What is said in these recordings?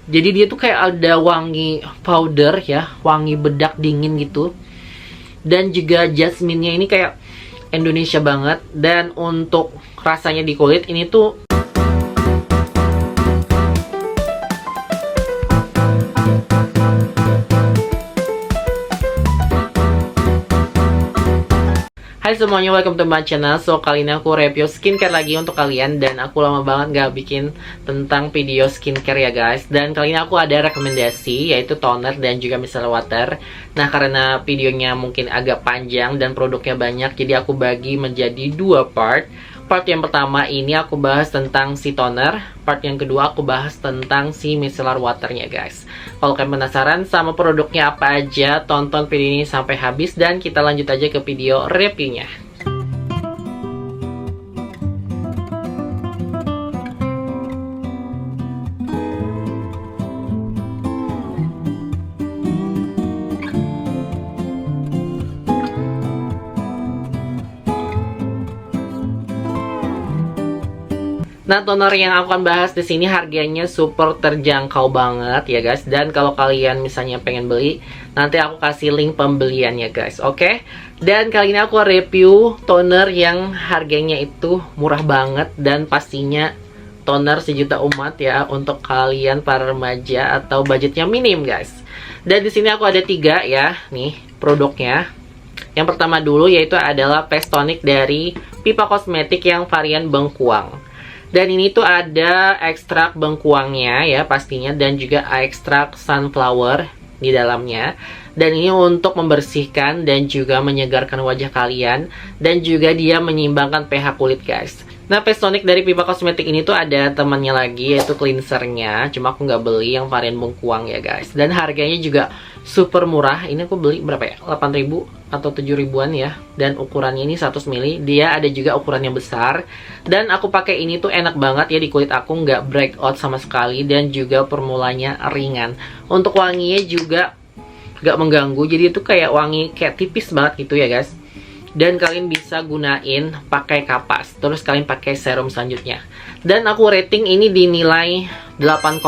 Jadi dia tuh kayak ada wangi powder ya, wangi bedak dingin gitu. Dan juga jasminnya ini kayak Indonesia banget. Dan untuk rasanya di kulit ini tuh hai semuanya, welcome to my channel. So, kali ini aku review skincare lagi untuk kalian. Dan aku lama banget gak bikin tentang video skincare ya guys. Dan kali ini aku ada rekomendasi, yaitu toner dan juga micellar water. Nah, karena videonya mungkin agak panjang dan produknya banyak, jadi aku bagi menjadi dua part. Part yang pertama ini aku bahas tentang si toner. Part yang kedua aku bahas tentang si micellar waternya guys. Kalau kalian penasaran sama produknya apa aja, tonton video ini sampai habis dan kita lanjut aja ke video reviewnya. Nah, toner yang aku akan bahas di sini harganya super terjangkau banget ya guys. Dan kalau kalian misalnya pengen beli, nanti aku kasih link pembeliannya guys, oke? Dan kali ini aku review toner yang harganya itu murah banget dan pastinya toner sejuta umat ya untuk kalian para remaja atau budgetnya minim guys. Dan di sini aku ada 3 ya, nih produknya. Yang pertama dulu yaitu adalah face tonic dari Pipa Cosmetics yang varian bengkuang. Dan ini tuh ada ekstrak bengkuangnya ya pastinya, dan juga ekstrak sunflower di dalamnya. Dan ini untuk membersihkan dan juga menyegarkan wajah kalian, dan juga dia menyeimbangkan pH kulit guys. Nah, face tonic dari Pipa Cosmetics ini tuh ada temannya lagi, yaitu cleansernya. Cuma aku nggak beli yang varian bengkuang ya guys. Dan harganya juga super murah. Ini aku beli berapa ya? 8.000 atau 7.000-an ya. Dan ukurannya ini 100 ml. Dia ada juga ukurannya besar. Dan aku pakai ini tuh enak banget ya di kulit aku, nggak breakout sama sekali. Dan juga formulanya ringan. Untuk wanginya juga nggak mengganggu. Jadi itu kayak wangi kayak tipis banget gitu ya guys. Dan kalian bisa gunain pakai kapas. Terus kalian pakai serum selanjutnya. Dan aku rating ini dinilai 8,5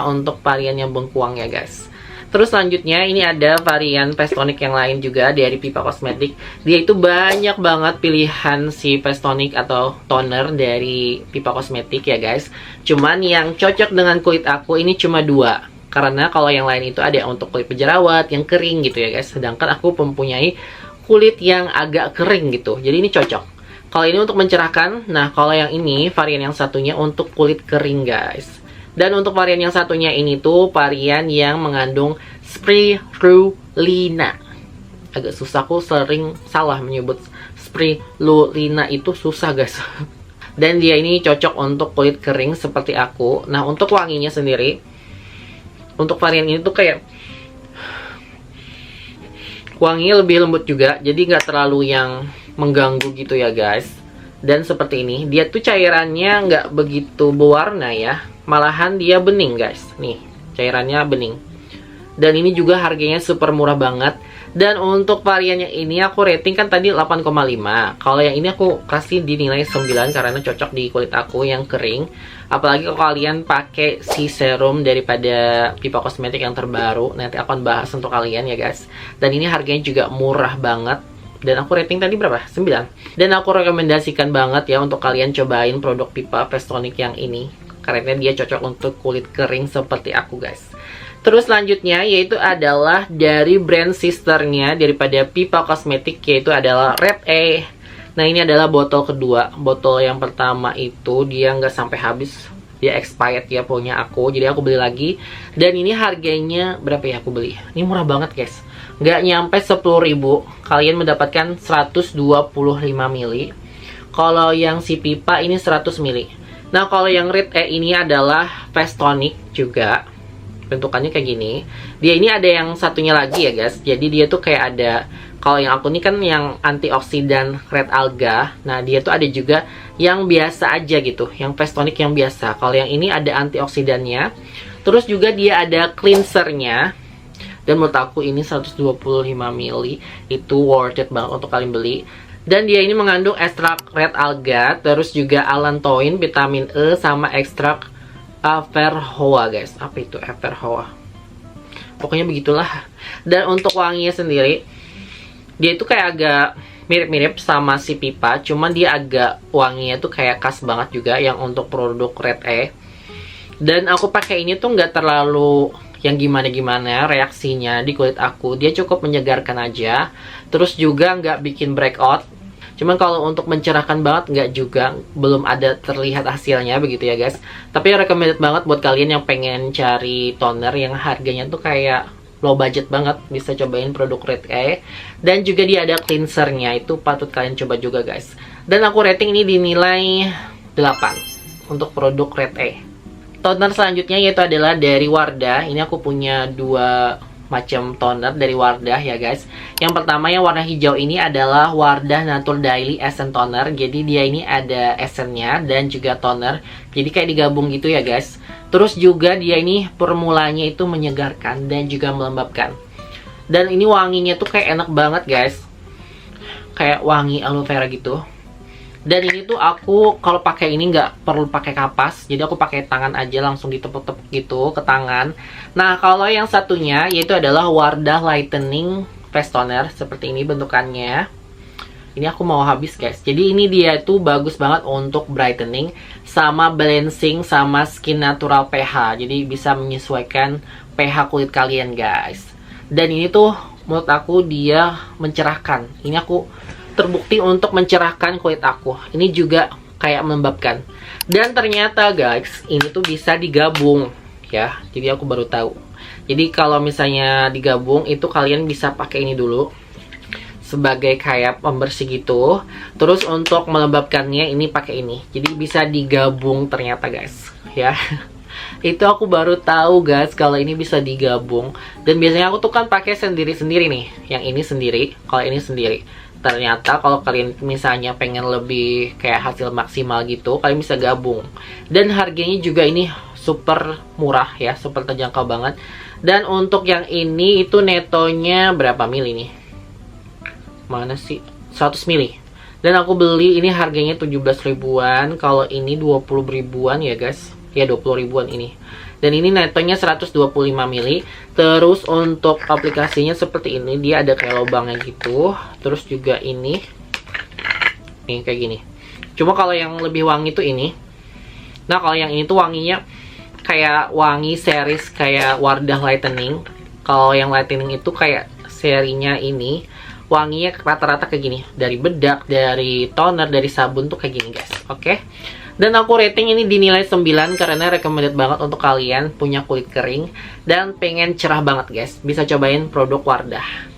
untuk varian yang bengkuang ya guys. Terus selanjutnya ini ada varian face tonic yang lain juga dari Pipa Cosmetics. Dia itu banyak banget pilihan si face tonic atau toner dari Pipa Cosmetics ya guys. Cuman yang cocok dengan kulit aku ini cuma 2. Karena kalau yang lain itu ada untuk kulit berjerawat, yang kering gitu ya guys. Sedangkan aku mempunyai kulit yang agak kering gitu. Jadi ini cocok. Kalau ini untuk mencerahkan. Nah, kalau yang ini varian yang satunya untuk kulit kering guys. Dan untuk varian yang satunya ini tuh varian yang mengandung spirulina. Agak susah, aku sering salah menyebut spirulina, itu susah guys. Dan dia ini cocok untuk kulit kering seperti aku. Nah, untuk wanginya sendiri, untuk varian ini tuh kayak wanginya lebih lembut juga, jadi nggak terlalu yang mengganggu gitu ya guys. Dan seperti ini, dia tuh cairannya nggak begitu berwarna ya, malahan dia bening guys. Nih, cairannya bening. Dan ini juga harganya super murah banget. Dan untuk variannya ini aku rating kan tadi 8,5. Kalau yang ini aku kasih dinilai 9 karena cocok di kulit aku yang kering. Apalagi kalau kalian pakai si serum daripada Pipa Cosmetics yang terbaru. Nanti akan bahas untuk kalian ya guys. Dan ini harganya juga murah banget. Dan aku rating tadi berapa? 9. Dan aku rekomendasikan banget ya untuk kalian cobain produk Pipa face tonic yang ini. Karena dia cocok untuk kulit kering seperti aku guys. Terus selanjutnya yaitu adalah dari brand sisternya daripada Pipa Cosmetics, yaitu adalah Red A. Nah, ini adalah botol kedua. Botol yang pertama itu dia nggak sampai habis, dia expired ya punya aku, jadi aku beli lagi. Dan ini harganya berapa ya aku beli? Ini murah banget guys, nggak nyampe 10.000. Kalian mendapatkan 125 ml. Kalau yang si Pipa ini 100 ml. Nah, kalau yang Red A ini adalah face tonic juga. Bentukannya kayak gini. Dia ini ada yang satunya lagi ya guys. Jadi dia tuh kayak ada, kalau yang aku ini kan yang antioksidan red alga. Nah, dia tuh ada juga yang biasa aja gitu, yang face tonic yang biasa. Kalau yang ini ada antioksidannya. Terus juga dia ada cleansernya. Dan menurut aku ini 125 ml itu worth it banget untuk kalian beli. Dan dia ini mengandung ekstrak red alga, terus juga allantoin, vitamin E, sama ekstrak Averhoa guys. Apa itu Averhoa? Pokoknya begitulah. Dan untuk wanginya sendiri, dia itu kayak agak mirip-mirip sama si Pipa, cuman dia agak wanginya tuh kayak khas banget juga yang untuk produk Red E. Dan aku pakai ini tuh nggak terlalu yang gimana-gimana reaksinya di kulit aku. Dia cukup menyegarkan aja. Terus juga nggak bikin breakout. Cuman kalau untuk mencerahkan banget nggak juga, belum ada terlihat hasilnya begitu ya guys. Tapi recommended banget buat kalian yang pengen cari toner yang harganya tuh kayak low budget banget, bisa cobain produk Red E. Dan juga dia ada cleansernya, itu patut kalian coba juga guys. Dan aku rating ini dinilai 8 untuk produk Red E. Toner selanjutnya yaitu adalah dari Wardah. Ini aku punya 2 macam toner dari Wardah ya guys. Yang pertama yang warna hijau ini adalah Wardah Natur Daily Essence Toner. Jadi dia ini ada essennya dan juga toner. Jadi kayak digabung gitu ya guys. Terus juga dia ini formulanya itu menyegarkan dan juga melembabkan. Dan ini wanginya tuh kayak enak banget guys. Kayak wangi aloe vera gitu. Dan ini tuh aku kalau pakai ini nggak perlu pakai kapas, jadi aku pakai tangan aja, langsung ditepuk-tepuk gitu ke tangan. Nah kalau yang satunya yaitu adalah Wardah Lightening Face Toner, seperti ini bentukannya. Ini aku mau habis guys. Jadi ini dia tuh bagus banget untuk brightening sama balancing sama skin natural pH. Jadi bisa menyesuaikan pH kulit kalian guys. Dan ini tuh menurut aku dia mencerahkan. Ini aku terbukti untuk mencerahkan kulit aku. Ini juga kayak melembabkan. Dan ternyata guys, ini tuh bisa digabung ya. Jadi aku baru tahu. Jadi kalau misalnya digabung itu kalian bisa pakai ini dulu sebagai kayak pembersih gitu. Terus untuk melembabkannya ini pakai ini. Jadi bisa digabung ternyata guys, ya. Itu aku baru tahu guys kalau ini bisa digabung. Dan biasanya aku tuh kan pakai sendiri-sendiri nih. Yang ini sendiri, kalau ini sendiri. Ternyata kalau kalian misalnya pengen lebih kayak hasil maksimal gitu, kalian bisa gabung. Dan harganya juga ini super murah ya, super terjangkau banget. Dan untuk yang ini itu netonya berapa mili nih? Mana sih? 100 mili. Dan aku beli ini harganya 17 ribuan. Kalau ini 20 ribuan ya guys. Ya 20 ribuan ini. Dan ini netonya 125 mili. Terus untuk aplikasinya seperti ini. Dia ada kayak lubangnya gitu. Terus juga ini. Nih kayak gini. Cuma kalau yang lebih wangi tuh ini. Nah kalau yang ini tuh wanginya kayak wangi series kayak Wardah Lightening. Kalau yang Lightening itu kayak serinya ini. Wanginya rata-rata kayak gini. Dari bedak, dari toner, dari sabun tuh kayak gini guys. Oke. Dan aku rating ini dinilai 9 karena recommended banget untuk kalian punya kulit kering dan pengen cerah banget guys. Bisa cobain produk Wardah.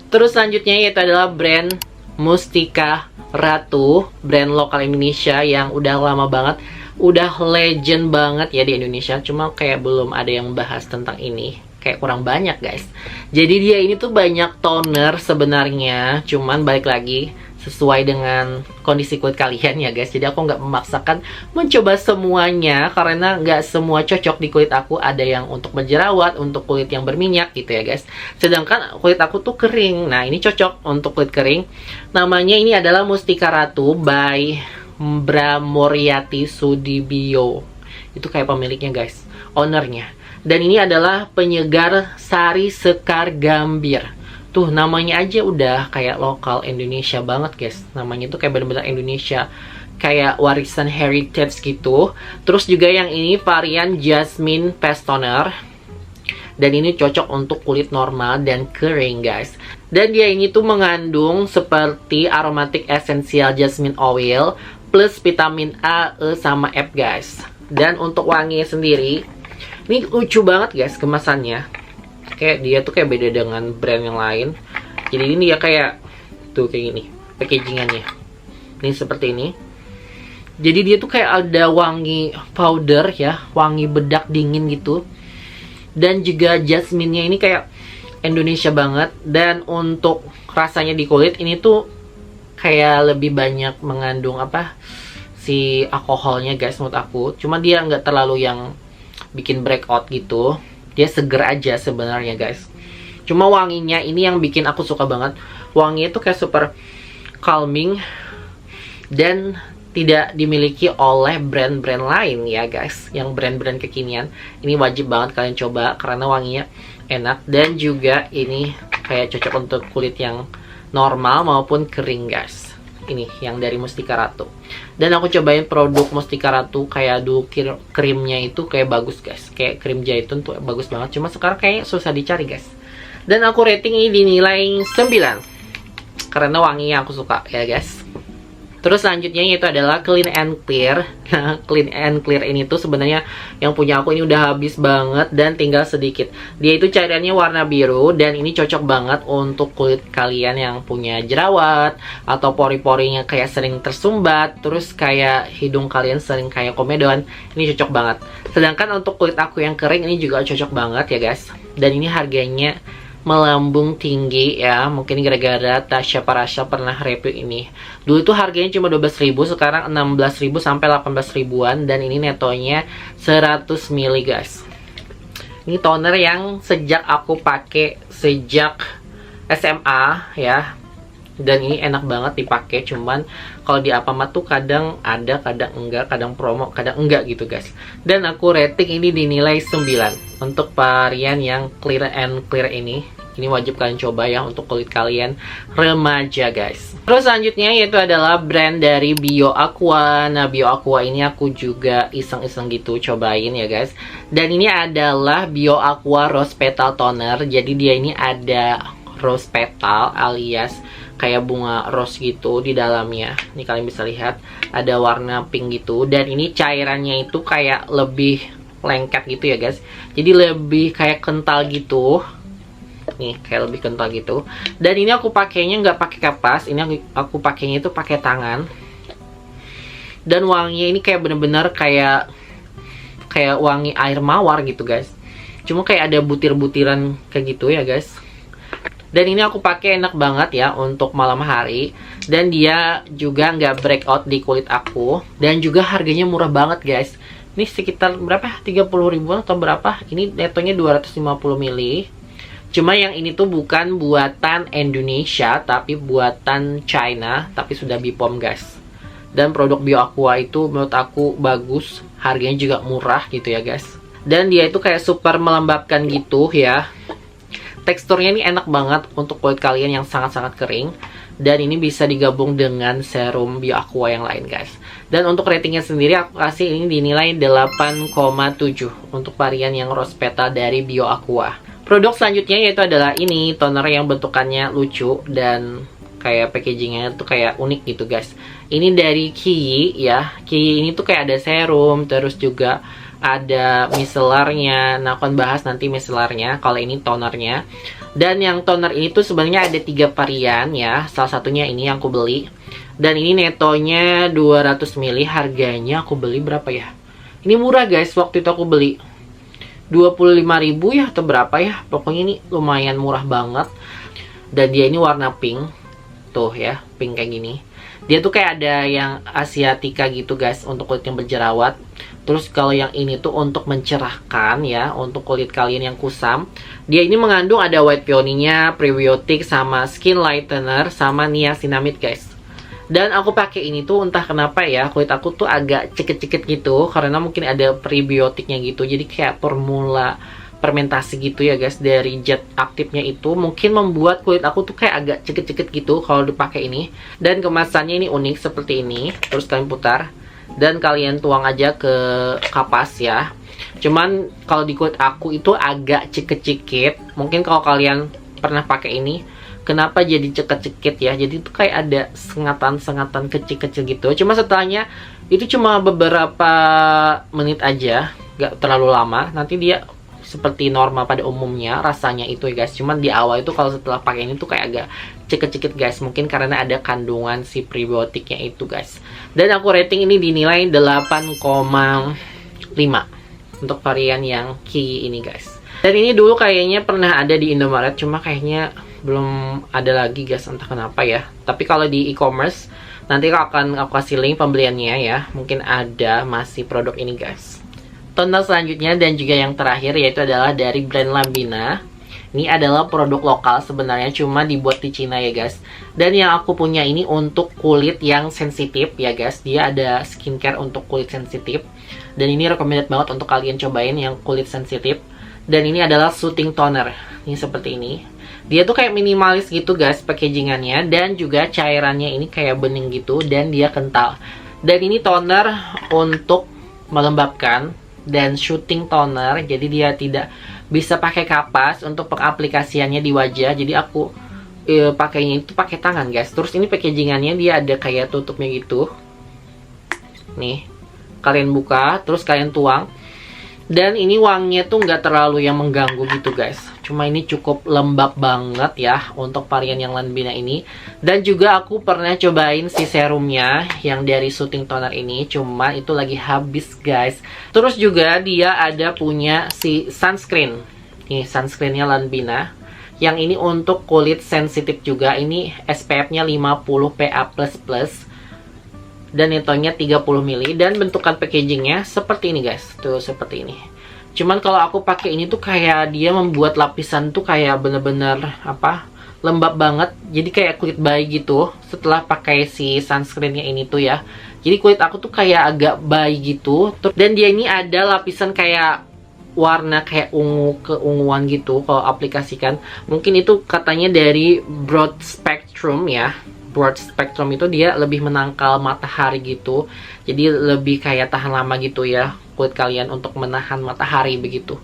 Terus selanjutnya yaitu adalah brand Mustika Ratu, brand lokal Indonesia yang udah lama banget, udah legend banget ya di Indonesia. Cuma kayak belum ada yang bahas tentang ini. Kayak kurang banyak guys. Jadi dia ini tuh banyak toner sebenarnya, cuman balik lagi sesuai dengan kondisi kulit kalian ya guys. Jadi aku nggak memaksakan mencoba semuanya karena nggak semua cocok di kulit aku. Ada yang untuk berjerawat, untuk kulit yang berminyak gitu ya guys. Sedangkan kulit aku tuh kering. Nah ini cocok untuk kulit kering. Namanya ini adalah Mustika Ratu by Mbra Moriati Sudibyo. Itu kayak pemiliknya guys, ownernya. Dan ini adalah penyegar Sari Sekar Gambir. Tuh namanya aja udah kayak lokal Indonesia banget guys. Namanya tuh kayak bener-bener Indonesia, kayak warisan heritage gitu. Terus juga yang ini varian Jasmine Face Toner. Dan ini cocok untuk kulit normal dan kering guys. Dan dia ini tuh mengandung seperti aromatic essential jasmine oil plus vitamin A, E, sama F guys. Dan untuk wanginya sendiri, ini lucu banget guys kemasannya. Kayak dia tuh kayak beda dengan brand yang lain. Jadi ini dia kayak tuh kayak gini packagingannya. Ini seperti ini. Jadi dia tuh kayak ada wangi powder ya, wangi bedak dingin gitu. Dan juga jasmine-nya ini kayak Indonesia banget. Dan untuk rasanya di kulit ini tuh kayak lebih banyak mengandung apa si alkoholnya guys menurut aku. Cuma dia nggak terlalu yang bikin breakout gitu. Dia seger aja sebenarnya guys. Cuma wanginya ini yang bikin aku suka banget. Wanginya tuh kayak super calming dan tidak dimiliki oleh brand-brand lain ya guys. Yang brand-brand kekinian. Ini wajib banget kalian coba karena wanginya enak. Dan juga ini kayak cocok untuk kulit yang normal maupun kering guys. Ini yang dari Mustika Ratu. Dan aku cobain produk Mustika Ratu kayak dulu krimnya itu kayak bagus guys. Kayak krim zaitun tuh bagus banget. Cuma sekarang kayak susah dicari guys. Dan aku rating ini dinilai 9 karena wanginya aku suka ya guys. Terus selanjutnya yaitu adalah Clean and Clear. Nah, Clean and Clear ini tuh sebenarnya yang punya aku ini udah habis banget dan tinggal sedikit. Dia itu cairannya warna biru dan ini cocok banget untuk kulit kalian yang punya jerawat atau pori-porinya kayak sering tersumbat, terus kayak hidung kalian sering kayak komedon. Ini cocok banget. Sedangkan untuk kulit aku yang kering ini juga cocok banget ya guys. Dan ini harganya melambung tinggi ya, mungkin gara-gara Tasya Parasha pernah review ini. Dulu itu harganya cuma 12.000, sekarang 16.000 sampai 18 ribuan dan ini netonya 100 ml guys. Ini toner yang sejak aku pakai sejak SMA ya. Dan ini enak banget dipakai, cuman kalau di Alfamart tuh kadang ada, kadang enggak, kadang promo, kadang enggak gitu guys. Dan aku rating ini dinilai 9 untuk varian yang Clear and Clear ini. Ini wajib kalian coba ya untuk kulit kalian remaja guys. Terus selanjutnya yaitu adalah brand dari Bio Aqua. Nah, Bio Aqua ini aku juga iseng-iseng gitu cobain ya guys. Dan ini adalah Bio Aqua Rose Petal Toner. Jadi dia ini ada rose petal alias kayak bunga rose gitu di dalamnya. Ini kalian bisa lihat ada warna pink gitu. Dan ini cairannya itu kayak lebih lengket gitu ya guys. Jadi lebih kayak kental gitu. Nih kayak lebih kental gitu. Dan ini aku pakainya nggak pakai kapas. Ini aku pakainya itu pakai tangan. Dan wanginya ini kayak bener-bener kayak wangi air mawar gitu guys. Cuma kayak ada butir-butiran kayak gitu ya guys. Dan ini aku pakai enak banget ya untuk malam hari. Dan dia juga nggak breakout di kulit aku. Dan juga harganya murah banget guys. Ini sekitar berapa? 30 ribuan atau berapa? Ini netonya 250 ml. Cuma yang ini tuh bukan buatan Indonesia, tapi buatan China. Tapi sudah BPOM guys. Dan produk Bio Aqua itu menurut aku bagus. Harganya juga murah gitu ya guys. Dan dia itu kayak super melembabkan gitu ya. Teksturnya ini enak banget untuk kulit kalian yang sangat-sangat kering. Dan ini bisa digabung dengan serum Bio Aqua yang lain guys. Dan untuk ratingnya sendiri aku kasih ini dinilai 8,7 untuk varian yang rose petal dari Bio Aqua. Produk selanjutnya yaitu adalah ini toner yang bentukannya lucu dan kayak packagingnya tuh kayak unik gitu guys. Ini dari Kiyi ya. Kiyi ini tuh kayak ada serum, terus juga ada micellarnya. Nah, aku akan bahas nanti micellarnya. Kalau ini tonernya. Dan yang toner ini tuh sebenarnya ada 3 varian ya. Salah satunya ini yang aku beli. Dan ini netonya 200 ml. Harganya aku beli berapa ya? Ini murah guys. Waktu itu aku beli 25.000 ya atau berapa ya. Pokoknya ini lumayan murah banget. Dan dia ini warna pink. Tuh ya, pink kayak gini. Dia tuh kayak ada yang asiatica gitu guys untuk kulit yang berjerawat. Terus kalau yang ini tuh untuk mencerahkan ya, untuk kulit kalian yang kusam. Dia ini mengandung ada white peony-nya, prebiotik, sama skin lightener, sama niacinamide guys. Dan aku pakai ini tuh entah kenapa ya, kulit aku tuh agak cekit-cekit gitu. Karena mungkin ada prebiotiknya gitu. Jadi kayak formula fermentasi gitu ya guys, dari zat aktifnya itu mungkin membuat kulit aku tuh kayak agak cekit-cekit gitu kalau dipakai ini. Dan kemasannya ini unik seperti ini. Terus kalian putar dan kalian tuang aja ke kapas ya. Cuman kalau di kulit aku itu agak cekit-cekit. Mungkin kalau kalian pernah pakai ini, kenapa jadi cekit-cekit ya? Jadi itu kayak ada sengatan-sengatan kecil-kecil gitu. Cuma setelahnya itu cuma beberapa menit aja, gak terlalu lama. Nanti dia seperti normal pada umumnya rasanya itu ya guys. Cuman di awal itu kalau setelah pakai ini tuh kayak agak cekit-cekit guys. Mungkin karena ada kandungan si prebiotiknya itu guys. Dan aku rating ini dinilai 8,5 untuk varian yang Kiyi ini guys. Dan ini dulu kayaknya pernah ada di Indomaret, cuma kayaknya belum ada lagi guys, entah kenapa ya. Tapi kalau di e-commerce nanti akan aku kasih link pembeliannya ya. Mungkin ada masih produk ini guys. Toner selanjutnya dan juga yang terakhir yaitu adalah dari brand Lambina. Ini adalah produk lokal sebenarnya, cuma dibuat di Cina ya guys. Dan yang aku punya ini untuk kulit yang sensitif ya guys. Dia ada skincare untuk kulit sensitif. Dan ini recommended banget untuk kalian cobain yang kulit sensitif. Dan ini adalah soothing toner. Ini seperti ini. Dia tuh kayak minimalis gitu guys packagingannya. Dan juga cairannya ini kayak bening gitu. Dan dia kental. Dan ini toner untuk melembabkan. Dan shooting toner. Jadi dia tidak bisa pakai kapas untuk pengaplikasiannya di wajah. Jadi aku pakainya itu pakai tangan guys. Terus ini packagingannya dia ada kayak tutupnya gitu. Nih. Kalian buka. Terus kalian tuang. Dan ini wanginya tuh nggak terlalu yang mengganggu gitu guys. Cuma ini cukup lembab banget ya untuk varian yang Lanbina ini. Dan juga aku pernah cobain si serumnya yang dari soothing toner ini. Cuma itu lagi habis guys. Terus juga dia ada punya si sunscreen. Ini sunscreennya Lanbina. Yang ini untuk kulit sensitif juga. Ini SPF-nya 50 PA++. Dan netonya 30 ml. Dan bentukan packagingnya seperti ini guys. Tuh seperti ini. Cuman kalau aku pakai ini tuh kayak dia membuat lapisan tuh kayak bener-bener apa, lembab banget. Jadi kayak kulit bayi gitu. Setelah pakai si sunscreennya ini tuh ya. Jadi kulit aku tuh kayak agak bayi gitu. Dan dia ini ada lapisan kayak warna kayak ungu keunguan gitu kalau aplikasikan. Mungkin itu katanya dari Broad Spectrum ya. Broad Spectrum itu dia lebih menangkal matahari gitu. Jadi lebih kayak tahan lama gitu ya kulit kalian untuk menahan matahari begitu.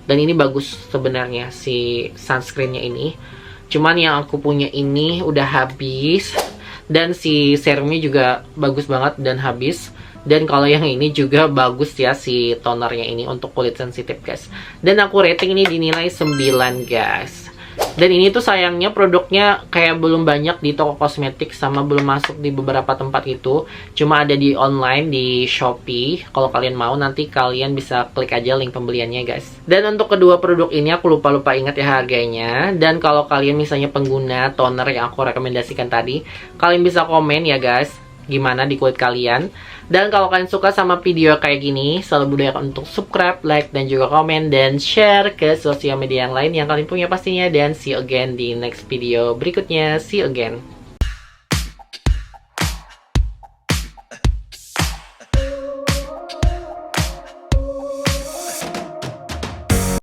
Dan ini bagus sebenarnya si sunscreennya ini. Cuman yang aku punya ini udah habis. Dan si serumnya juga bagus banget dan habis. Dan kalau yang ini juga bagus ya si tonernya ini untuk kulit sensitif guys. Dan aku rating ini dinilai 9 guys. Dan ini tuh sayangnya produknya kayak belum banyak di toko kosmetik sama belum masuk di beberapa tempat gitu. Cuma ada di online di Shopee. Kalau kalian mau nanti kalian bisa klik aja link pembeliannya guys. Dan untuk kedua produk ini aku lupa ingat ya harganya. Dan kalau kalian misalnya pengguna toner yang aku rekomendasikan tadi, kalian bisa komen ya guys gimana di kulit kalian. Dan kalau kalian suka sama video kayak gini, selalu budayakan untuk subscribe, like, dan juga komen, dan share ke sosial media yang lain yang kalian punya pastinya. Dan see you again di next video berikutnya. See you again.